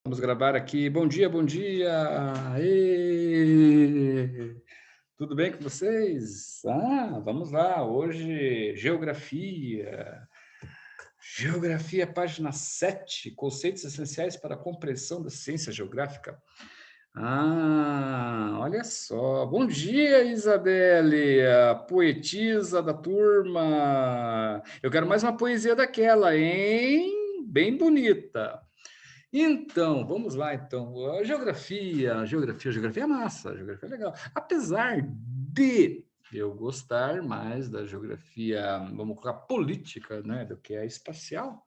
Vamos gravar aqui. Bom dia, bom dia. Aê! Tudo bem com vocês? Vamos lá. Hoje, geografia. Geografia, página 7. Conceitos essenciais para a compreensão da ciência geográfica. Olha só. Bom dia, Isabelle, a poetisa da turma. Eu quero mais uma poesia daquela, hein? Bem bonita. Então, vamos lá, então. A geografia é massa, a geografia é legal. Apesar de eu gostar mais da geografia, vamos colocar política, né, do que a espacial,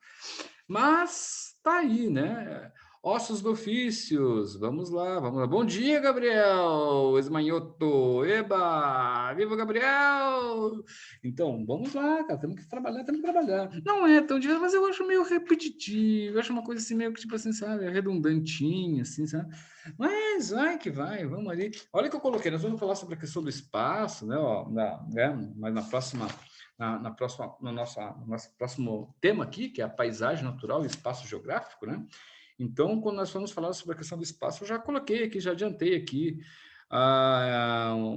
mas tá aí, né? Ossos do ofícios, vamos lá, vamos lá. Bom dia, Gabriel Esmanhoto, eba, viva Gabriel! Então, vamos lá, cara, temos que trabalhar, temos que trabalhar. Não é tão difícil, mas eu acho meio repetitivo, eu acho uma coisa assim, meio que, tipo assim, sabe, redundantinha, assim, sabe? Mas vai que vai, vamos ali. Olha o que eu coloquei, nós vamos falar sobre a questão do espaço, né, ó, mas na próxima no nosso próximo tema aqui, que é a paisagem natural e espaço geográfico, né? Então, quando nós vamos falar sobre a questão do espaço, eu já coloquei aqui, já adiantei aqui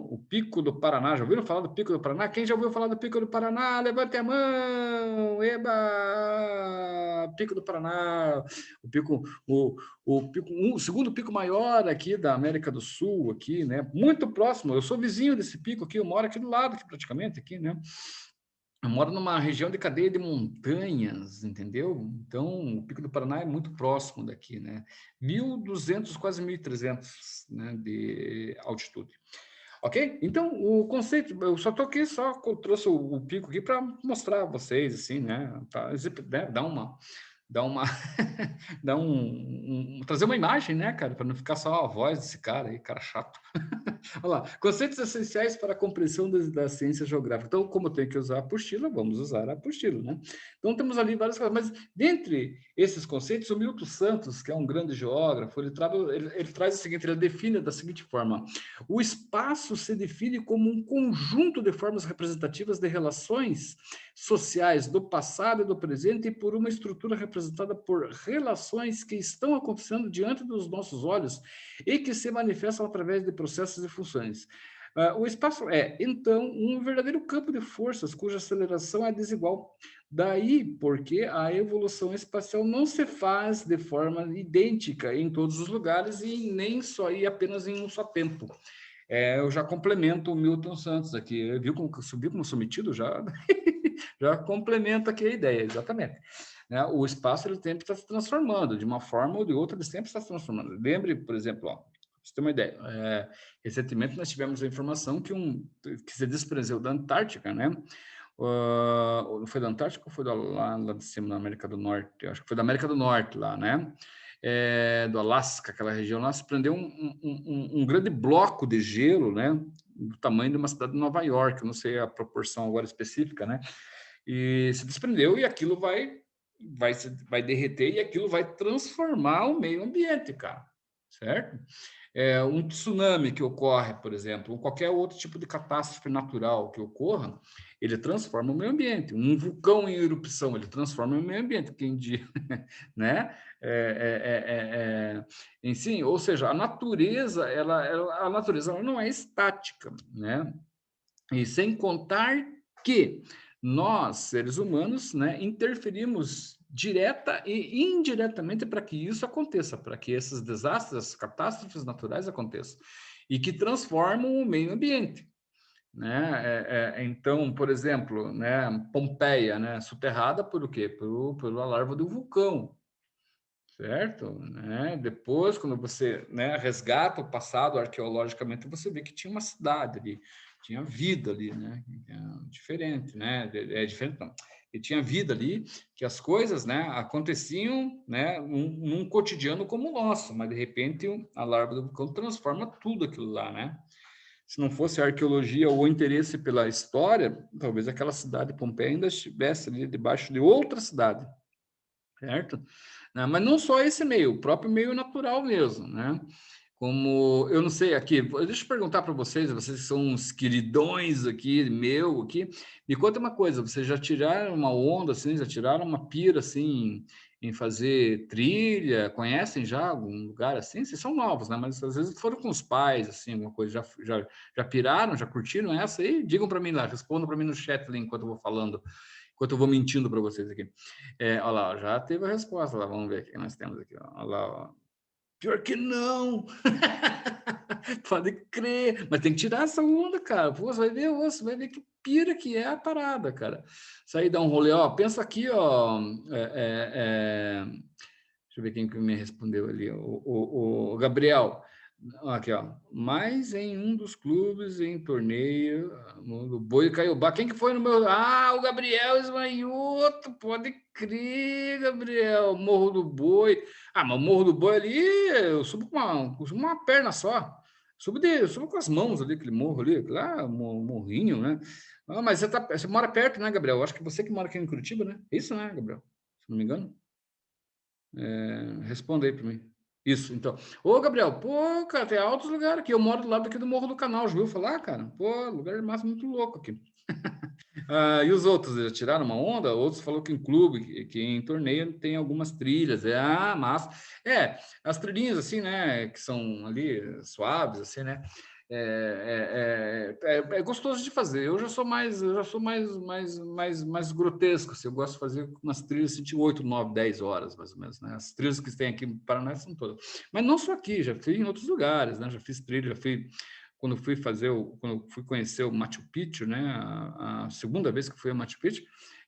o Pico do Paraná. Já ouviram falar do Pico do Paraná? Quem já ouviu falar do Pico do Paraná? Levante a mão! Eba! Pico do Paraná, o pico, o segundo pico maior aqui da América do Sul, aqui, né? Muito próximo. Eu sou vizinho desse pico aqui, eu moro aqui do lado, aqui, praticamente, aqui, né? Eu moro numa região de cadeia de montanhas, entendeu? Então, o Pico do Paraná é muito próximo daqui, né? 1.200, quase 1.300, né, de altitude. Ok? Então, o conceito, eu só estou aqui, só trouxe o pico aqui para mostrar a vocês, assim, né? Para dar uma trazer uma imagem, né, cara, para não ficar só a voz desse cara aí, cara chato. Olha lá, conceitos essenciais para a compreensão da ciência geográfica. Então, como tem que usar a apostila, vamos usar a apostila, né? Então, temos ali várias coisas, mas dentre esses conceitos, o Milton Santos, que é um grande geógrafo, ele traz o seguinte, ele define da seguinte forma: o espaço se define como um conjunto de formas representativas de relações sociais do passado e do presente e por uma estrutura representada por relações que estão acontecendo diante dos nossos olhos e que se manifestam através de processos e funções. O espaço é, então, um verdadeiro campo de forças cuja aceleração é desigual. Daí porque a evolução espacial não se faz de forma idêntica em todos os lugares e nem só e apenas em um só tempo. Eu já complemento o Milton Santos aqui. Viu como subiu como sou metido já? Já complemento aqui a ideia, exatamente. Né? O espaço ele sempre está se transformando, de uma forma ou de outra, ele sempre está se transformando. Lembre, por exemplo, ó, você tem uma ideia. Recentemente nós tivemos a informação que se desprezou da Antártica, né? Foi da Antártica ou foi lá de cima da América do Norte? Eu acho que foi da América do Norte lá, né? Do Alasca, aquela região lá, se prendeu um grande bloco de gelo, né? Do tamanho de uma cidade de Nova York, eu não sei a proporção agora específica, né? E se desprendeu e aquilo vai derreter e aquilo vai transformar o meio ambiente, cara, certo? Um tsunami que ocorre, por exemplo, ou qualquer outro tipo de catástrofe natural que ocorra, ele transforma o meio ambiente. Um vulcão em erupção, ele transforma o meio ambiente, quem diz, né? Em si, ou seja, a natureza, a natureza ela não é estática, né? E sem contar que nós, seres humanos, né, interferimos direta e indiretamente para que isso aconteça, para que esses desastres, catástrofes naturais aconteçam e que transformam o meio ambiente. Né? Então, por exemplo, né, Pompeia, né, soterrada por o quê? Pela larva do vulcão, certo? Né? Depois, quando você, né, resgata o passado arqueologicamente, você vê que tinha uma cidade ali, tinha vida ali, né? Diferente, né? É diferente, não. E tinha vida ali, que as coisas, né, aconteciam, né, num cotidiano como o nosso, mas de repente a larva do vulcão transforma tudo aquilo lá, né? Se não fosse a arqueologia ou o interesse pela história, talvez aquela cidade de Pompeia ainda estivesse ali debaixo de outra cidade, certo? Né? Mas não só esse meio, o próprio meio natural mesmo, né? Como, eu não sei, aqui, deixa eu perguntar para vocês que são uns queridões aqui, me conta uma coisa, vocês já tiraram uma onda, assim, já tiraram uma pira, assim, em fazer trilha? Conhecem já algum lugar assim? Vocês são novos, né? Mas às vezes foram com os pais, assim, alguma coisa. Já piraram, já curtiram essa aí? Digam para mim lá, respondam para mim no chat ali enquanto eu vou falando, enquanto eu vou mentindo para vocês aqui. Olha lá, já teve a resposta lá. Vamos ver o que nós temos aqui. Olha lá, ó. Pior que não! Pode crer! Mas tem que tirar essa onda, cara. Pô, você vai ver que pira que é a parada, cara. Sair dar um rolê, ó. Pensa aqui, ó. Deixa eu ver quem que me respondeu ali. O Gabriel. Aqui, ó. Mas em um dos clubes, em torneio, o Boi caiu. Quem que foi no meu... Ah, o Gabriel Esmanhoto. Pode crer, Gabriel. Morro do Boi. Ah, mas o Morro do Boi ali, eu subo com uma perna só. Subo com as mãos ali, aquele morro ali. Lá, morrinho, né? Ah, mas você mora perto, né, Gabriel? Eu acho que você que mora aqui em Curitiba, né? É isso, né, Gabriel? Se não me engano. Responda aí para mim. Isso, então. Ô, Gabriel, pô, cara, tem altos lugares aqui. Eu moro do lado aqui do Morro do Canal, já ouviu falar, cara? Pô, lugar massa muito louco aqui. E os outros, já tiraram uma onda? Outros falou que em clube, que em torneio tem algumas trilhas. Massa. As trilhinhas, assim, né, que são ali suaves, assim, né? É gostoso de fazer. Eu já sou mais grotesco. Assim, eu gosto de fazer umas trilhas assim, de 8, 9, 10 horas, mais ou menos. Né? As trilhas que tem aqui no Paraná são todas. Mas não só aqui, já fui em outros lugares, né? Já fiz trilha, quando eu fui conhecer o Machu Picchu, né? A segunda vez que fui a Machu Picchu,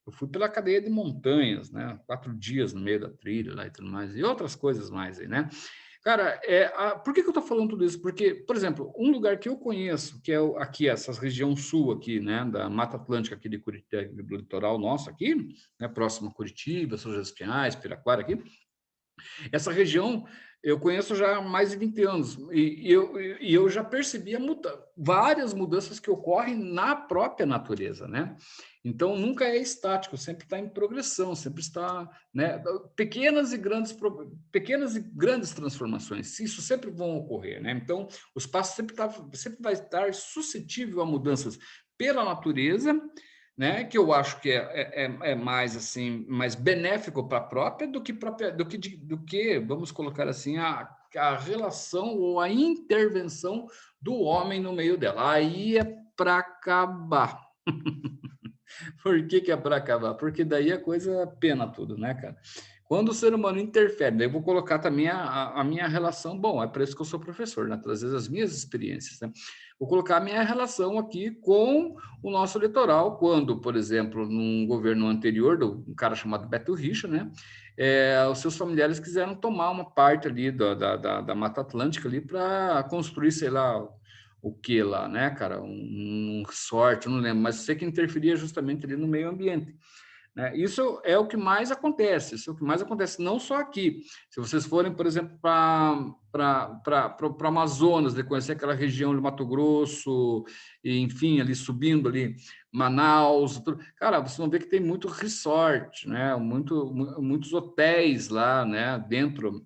eu fui pela cadeia de montanhas, né? 4 dias no meio da trilha lá e tudo mais, e outras coisas mais aí, né? Cara, por que eu estou falando tudo isso? Porque, por exemplo, um lugar que eu conheço, que é aqui, essa região sul aqui, né, da Mata Atlântica aqui de Curitiba, do litoral nosso aqui, né, próximo a Curitiba, São José dos Pinhais, Piraquara aqui, essa região eu conheço já há mais de 20 anos e eu já percebi várias mudanças que ocorrem na própria natureza, né? Então nunca é estático, sempre está em progressão, sempre está, né? Pequenas e grandes transformações, isso sempre vão ocorrer, né? Então o espaço sempre vai estar suscetível a mudanças pela natureza, né? Que eu acho que é mais assim, mais benéfico para a própria do que vamos colocar assim a relação ou a intervenção do homem no meio dela. Aí é para acabar. Por que é para acabar? Porque daí a coisa pena tudo, né, cara? Quando o ser humano interfere, daí eu vou colocar também a minha relação. Bom, é por isso que eu sou professor, né? Trazer as minhas experiências, né? Vou colocar a minha relação aqui com o nosso litoral, quando, por exemplo, num governo anterior, um cara chamado Beto Richa, né? Os seus familiares quiseram tomar uma parte ali da Mata Atlântica ali para construir, sei lá, o que lá, né, cara? Um resort, não lembro, mas sei que interferia justamente ali no meio ambiente. Né? Isso é o que mais acontece, isso é o que mais acontece, não só aqui. Se vocês forem, por exemplo, para Amazonas, de conhecer aquela região de Mato Grosso, e, enfim, ali subindo ali, Manaus, tudo, cara, vocês vão ver que tem muito resort, né? Muitos hotéis lá, né? Dentro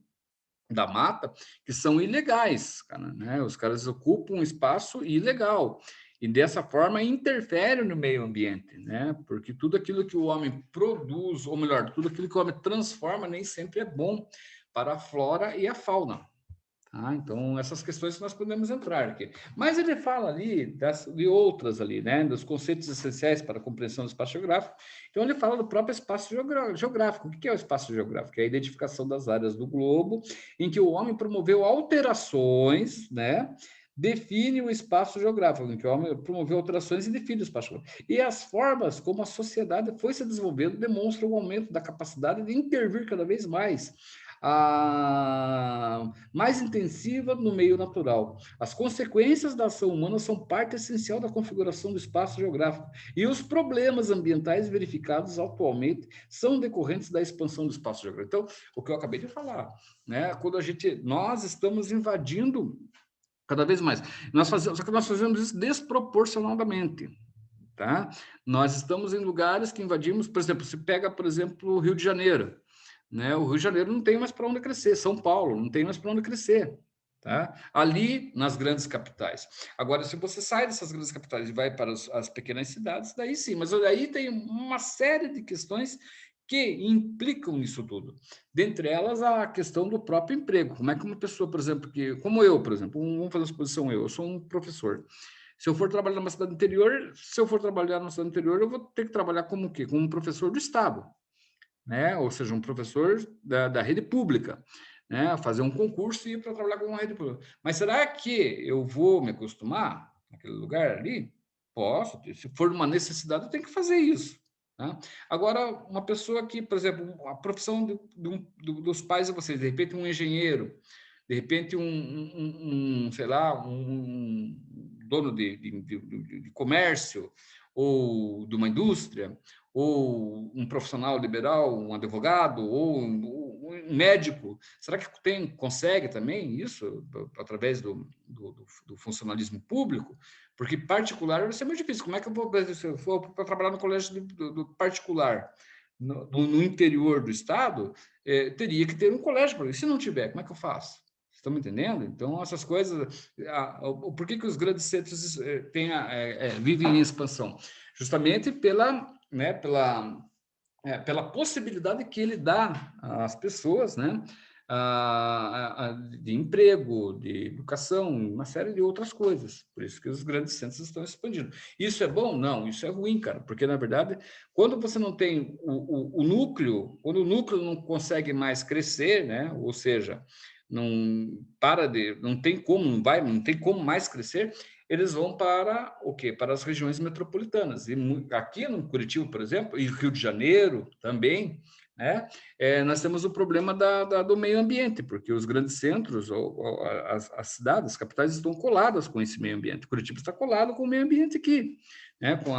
da mata, que são ilegais, cara, né? Os caras ocupam um espaço ilegal e dessa forma interferem no meio ambiente, né? Porque tudo aquilo que o homem produz, ou melhor, tudo aquilo que o homem transforma nem sempre é bom para a flora e a fauna. Tá? Então, essas questões nós podemos entrar aqui. Mas ele fala ali de outras ali, né? Dos conceitos essenciais para a compreensão do espaço geográfico. Então, ele fala do próprio espaço geográfico. O que é o espaço geográfico? É a identificação das áreas do globo em que o homem promoveu alterações, né? Define o espaço geográfico, em que o homem promoveu alterações e define o espaço geográfico. E as formas como a sociedade foi se desenvolvendo demonstram o aumento da capacidade de intervir cada vez mais mais intensiva no meio natural. As consequências da ação humana são parte essencial da configuração do espaço geográfico e os problemas ambientais verificados atualmente são decorrentes da expansão do espaço geográfico. Então, o que eu acabei de falar, né? Quando nós estamos invadindo cada vez mais, só que nós fazemos isso desproporcionalmente. Tá? Nós estamos em lugares que invadimos, por exemplo, se pega, por exemplo, o Rio de Janeiro, né? O Rio de Janeiro não tem mais para onde crescer, São Paulo não tem mais para onde crescer, tá? Ali nas grandes capitais. Agora, se você sai dessas grandes capitais e vai para as pequenas cidades, daí sim, mas aí tem uma série de questões que implicam nisso tudo. Dentre elas, a questão do próprio emprego. Como é que uma pessoa, por exemplo, como eu, por exemplo, vamos fazer a suposição, eu sou um professor. Se eu for trabalhar numa cidade interior, eu vou ter que trabalhar como o quê? Como um professor do Estado, né? Ou seja, um professor da rede pública, né? Fazer um concurso e ir para trabalhar com uma rede pública. Mas será que eu vou me acostumar naquele lugar ali? Posso. Se for uma necessidade, eu tenho que fazer isso. Tá? Agora, uma pessoa que, por exemplo, a profissão dos pais de vocês, de repente um engenheiro, de repente sei lá, um dono de comércio ou de uma indústria, ou um profissional liberal, um advogado, ou um médico. Será que consegue também isso através do funcionalismo público? Porque particular vai ser muito difícil. Como é que eu vou, se eu for para trabalhar no colégio do particular, no interior do estado, teria que ter um colégio para isso. Se não tiver, como é que eu faço? Estão me entendendo? Então, essas coisas... Por que os grandes centros vivem em expansão? Justamente pela possibilidade que ele dá às pessoas, né? De emprego, de educação, uma série de outras coisas. Por isso que os grandes centros estão expandindo. Isso é bom? Não, isso é ruim, cara, porque, na verdade, quando você não tem o núcleo, quando o núcleo não consegue mais crescer, né? Ou seja, não tem como mais crescer, eles vão para o quê? Para as regiões metropolitanas. E aqui no Curitiba, por exemplo, e Rio de Janeiro também, né? Nós temos o problema do meio ambiente, porque os grandes centros, as cidades, as capitais estão coladas com esse meio ambiente. Curitiba está colado com o meio ambiente aqui, né? Com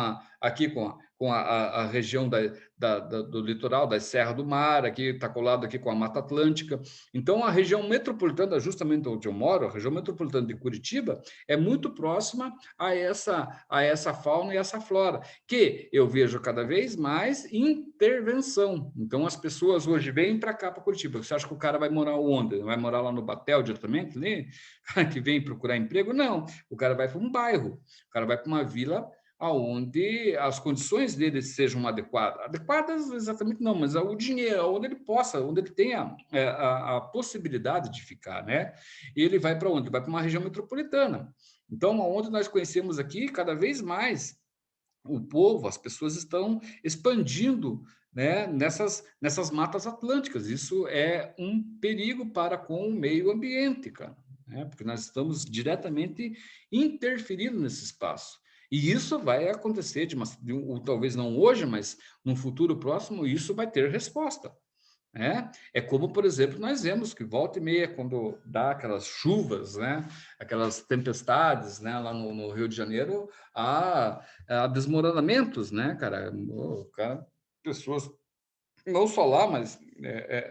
a região do litoral, da Serra do Mar, aqui está colado aqui com a Mata Atlântica. Então, a região metropolitana, justamente onde eu moro, a região metropolitana de Curitiba, é muito próxima a essa fauna e essa flora, que eu vejo cada vez mais intervenção. Então, as pessoas hoje vêm para cá, para Curitiba. Você acha que o cara vai morar onde? Vai morar lá no Batel diretamente, né? Que vem procurar emprego? Não. O cara vai para um bairro, o cara vai para uma vila aonde as condições dele sejam adequadas exatamente não, mas o dinheiro, onde ele possa, onde ele tenha a possibilidade de ficar, né? E ele vai para onde? Vai para uma região metropolitana. Então, onde nós conhecemos aqui, cada vez mais o povo, as pessoas estão expandindo, né, nessas matas atlânticas. Isso é um perigo para com o meio ambiente, cara, né? Porque nós estamos diretamente interferindo nesse espaço. E isso vai acontecer, talvez não hoje, mas no futuro próximo, isso vai ter resposta. É como, por exemplo, nós vemos que volta e meia, quando dá aquelas chuvas, né, aquelas tempestades, né, lá no Rio de Janeiro, há desmoronamentos, né, cara? Pessoas, não só lá, mas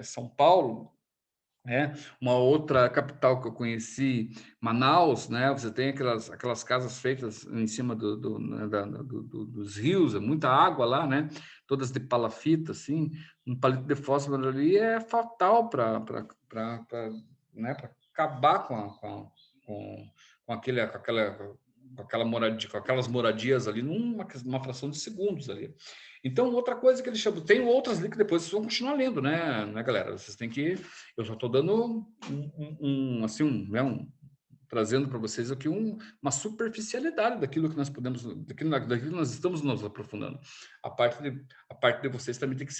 São Paulo, uma outra capital que eu conheci, Manaus, né? Você tem aquelas casas feitas em cima dos rios, é muita água lá, né? Todas de palafita, assim. Um palito de fósforo ali é fatal para né? Acabar com aquelas moradias ali numa fração de segundos ali. Então, outra coisa que eles chamam, tem outras ali que depois vocês vão continuar lendo, né, galera? Vocês têm que, eu só estou dando trazendo para vocês aqui uma superficialidade daquilo que nós podemos, daquilo que nós estamos nos aprofundando. A parte de vocês também tem que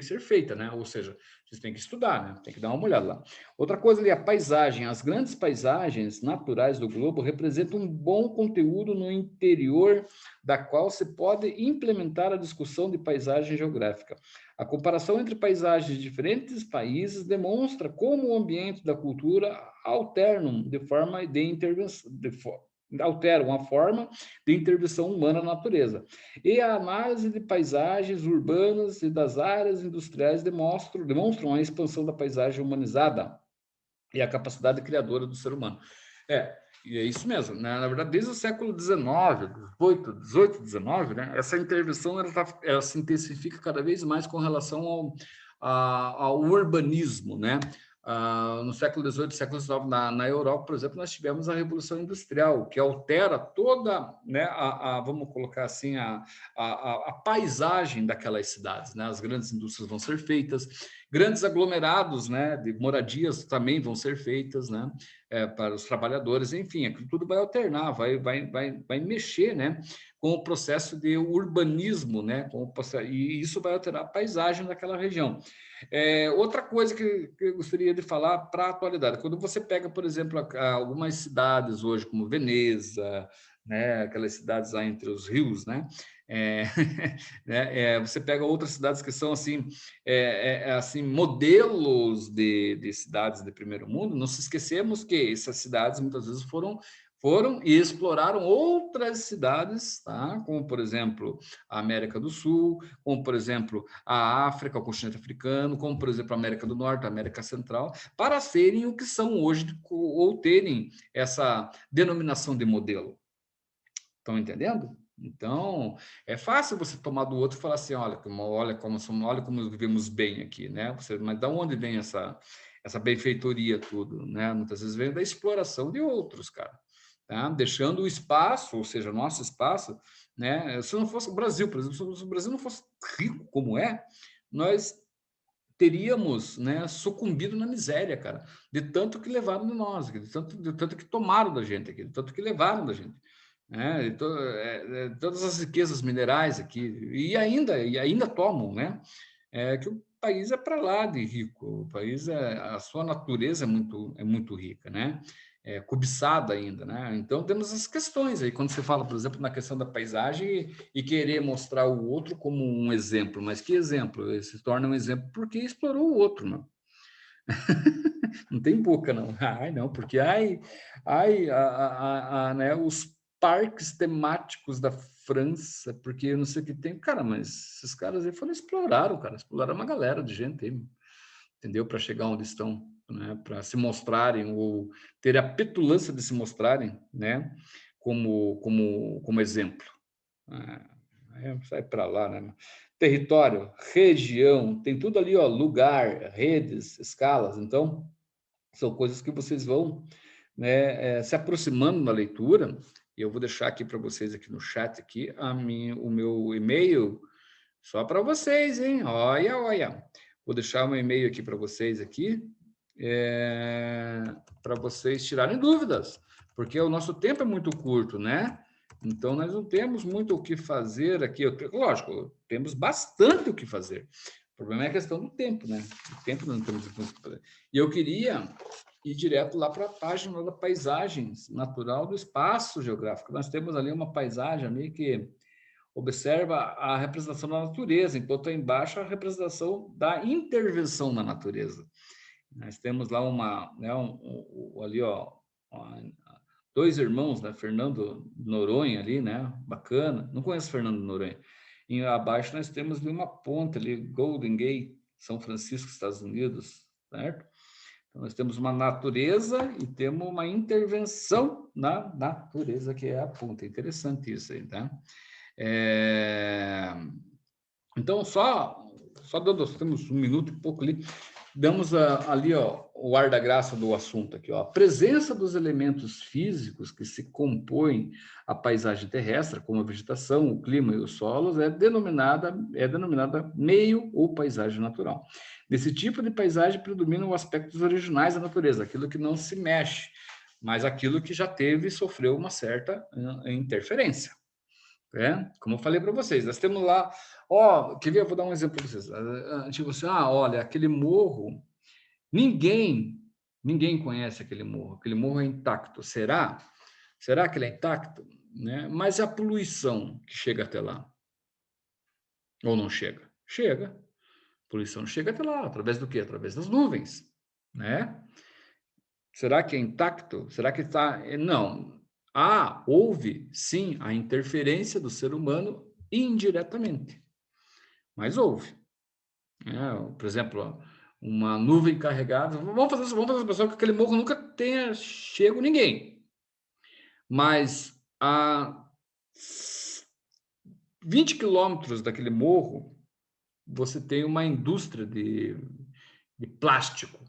ser feita, né? Ou seja, vocês têm que estudar, né? Tem que dar uma olhada lá. Outra coisa ali, a paisagem. As grandes paisagens naturais do globo representam um bom conteúdo no interior da qual se pode implementar a discussão de paisagem geográfica. A comparação entre paisagens de diferentes países demonstra como o ambiente da cultura alteram a forma de intervenção humana na natureza. E a análise de paisagens urbanas e das áreas industriais demonstram a expansão da paisagem humanizada e a capacidade criadora do ser humano. E é isso mesmo, né? Na verdade, desde o século XIX, XVIII, XIX, né? Essa intervenção ela se intensifica cada vez mais com relação ao urbanismo, né? no século XVIII, século XIX, na Europa, por exemplo, nós tivemos a Revolução Industrial, que altera toda, né, vamos colocar assim, a paisagem daquelas cidades. Né? As grandes indústrias vão ser feitas, grandes aglomerados, né, de moradias também vão ser feitas, né, para os trabalhadores, enfim, aquilo tudo vai alternar, vai mexer, né, com o processo de urbanismo, né, e isso vai alterar a paisagem daquela região. Outra coisa que eu gostaria de falar para a atualidade, quando você pega, por exemplo, algumas cidades hoje, como Veneza, né, aquelas cidades lá entre os rios, né, é, você pega outras cidades que são assim, assim modelos de cidades de primeiro mundo. Não se esquecemos que essas cidades muitas vezes foram e exploraram outras cidades, tá? Como, por exemplo, a América do Sul, como, por exemplo, a África, o continente africano, como, por exemplo, a América do Norte, a América Central, para serem o que são hoje, ou terem essa denominação de modelo. Estão entendendo? Então, é fácil você tomar do outro e falar assim, olha como vivemos bem aqui, né? Mas de onde vem essa benfeitoria tudo, né? Muitas vezes vem da exploração de outros, cara. Tá? Deixando o espaço, ou seja, nosso espaço, né? Se não fosse o Brasil, por exemplo, se o Brasil não fosse rico como nós teríamos, né, sucumbido na miséria, cara, de tanto que levaram de nós, de tanto que tomaram da gente aqui, de tanto que levaram da gente. Né? Todas as riquezas minerais aqui, e ainda tomam, né? Que o país é para lá de rico, o país a sua natureza é muito rica, né? Cobiçada ainda, né? Então temos as questões aí, quando você fala, por exemplo, na questão da paisagem e querer mostrar o outro como um exemplo, mas que exemplo? Ele se torna um exemplo porque explorou o outro, não? Não tem boca, não. Ai, não, porque né, os parques temáticos da França, porque eu não sei o que tem. Cara, mas esses caras aí exploraram, cara, exploraram uma galera de gente aí, entendeu? Para chegar onde estão, né? Para se mostrarem ou ter a petulância de se mostrarem, né? Como exemplo. Sai para lá, né? Território, região, tem tudo ali, ó, lugar, redes, escalas. Então, são coisas que vocês vão, né, se aproximando na leitura. E eu vou deixar aqui para vocês aqui no chat aqui o meu e-mail só para vocês, hein? Olha, olha. Vou deixar um e-mail aqui para vocês aqui, para vocês tirarem dúvidas, porque o nosso tempo é muito curto, né? Então, nós não temos muito o que fazer aqui. Lógico, temos bastante o que fazer. O problema é a questão do tempo, né? O tempo não temos muito o que fazer. E eu queria ir direto lá para a página da paisagem natural do espaço geográfico. Nós temos ali uma paisagem ali que observa a representação da natureza, enquanto embaixo a representação da intervenção na natureza. Nós temos lá ali, ó, dois irmãos, né? Fernando Noronha ali, né? Bacana. Não conheço Fernando Noronha. E abaixo nós temos ali uma ponte ali, Golden Gate, São Francisco, Estados Unidos, certo? Então, nós temos uma natureza e temos uma intervenção na natureza, que é a ponte. Interessante isso aí, tá? Então, só dando, temos um minuto e pouco ali, damos ali, ó, o ar da graça do assunto aqui, ó. A presença dos elementos físicos que se compõem a paisagem terrestre, como a vegetação, o clima e os solos, é denominada meio ou paisagem natural. Nesse tipo de paisagem predominam os aspectos originais da natureza, aquilo que não se mexe, mas aquilo que já teve e sofreu uma certa interferência. Como eu falei para vocês, nós temos lá, quer ver? Eu vou dar um exemplo para vocês. Tipo assim, olha, aquele morro, ninguém conhece aquele morro é intacto. Será? Será que ele é intacto? Né? Mas a poluição que chega até lá, ou não chega? Chega. A poluição chega até lá, através do quê? Através das nuvens, né? Será que é intacto? Será que está... Não. Houve, sim, a interferência do ser humano indiretamente, mas houve. Por exemplo, uma nuvem carregada. Vamos fazer a pessoa que aquele morro nunca tenha chego ninguém. Mas a 20 quilômetros daquele morro, você tem uma indústria de plástico,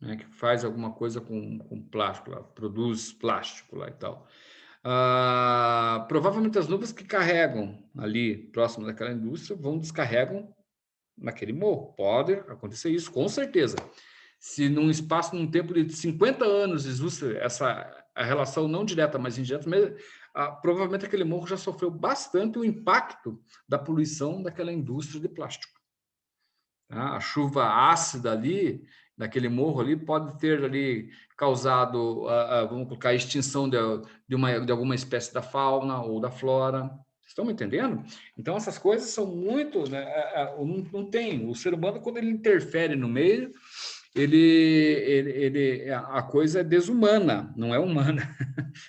né, que faz alguma coisa com plástico lá, produz plástico lá e tal. Provavelmente as nuvens que carregam ali próximo daquela indústria descarregam naquele morro. Pode acontecer isso, com certeza. Se num tempo de 50 anos existe a relação não direta, mas indireta, provavelmente aquele morro já sofreu bastante o impacto da poluição daquela indústria de plástico. Tá? A chuva ácida ali, daquele morro ali, pode ter ali causado, vamos colocar, a extinção de alguma espécie da fauna ou da flora. Vocês estão me entendendo? Então, essas coisas são muito... Né, não tem... O ser humano, quando ele interfere no meio, a coisa é desumana, não é humana.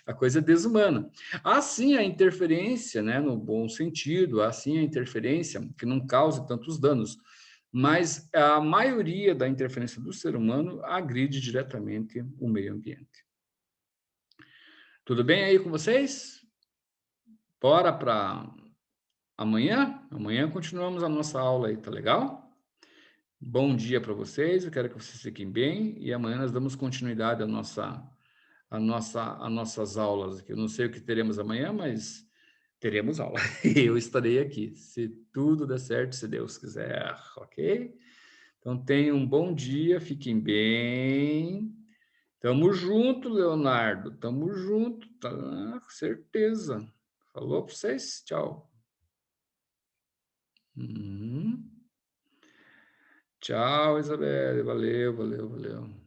A coisa é desumana. Há sim a interferência, né, no bom sentido, há sim a interferência que não cause tantos danos, mas a maioria da interferência do ser humano agride diretamente o meio ambiente. Tudo bem aí com vocês? Bora para amanhã? Amanhã continuamos a nossa aula aí, tá legal? Bom dia para vocês, eu quero que vocês fiquem bem e amanhã nós damos continuidade às nossas aulas aqui. Eu não sei o que teremos amanhã, mas teremos aula. Eu estarei aqui, se tudo der certo, se Deus quiser, ok? Então, tenham um bom dia, fiquem bem. Tamo junto, Leonardo, tamo junto, tá? Certeza. Falou para vocês, tchau. Uhum. Tchau, Isabelle, valeu, valeu, valeu.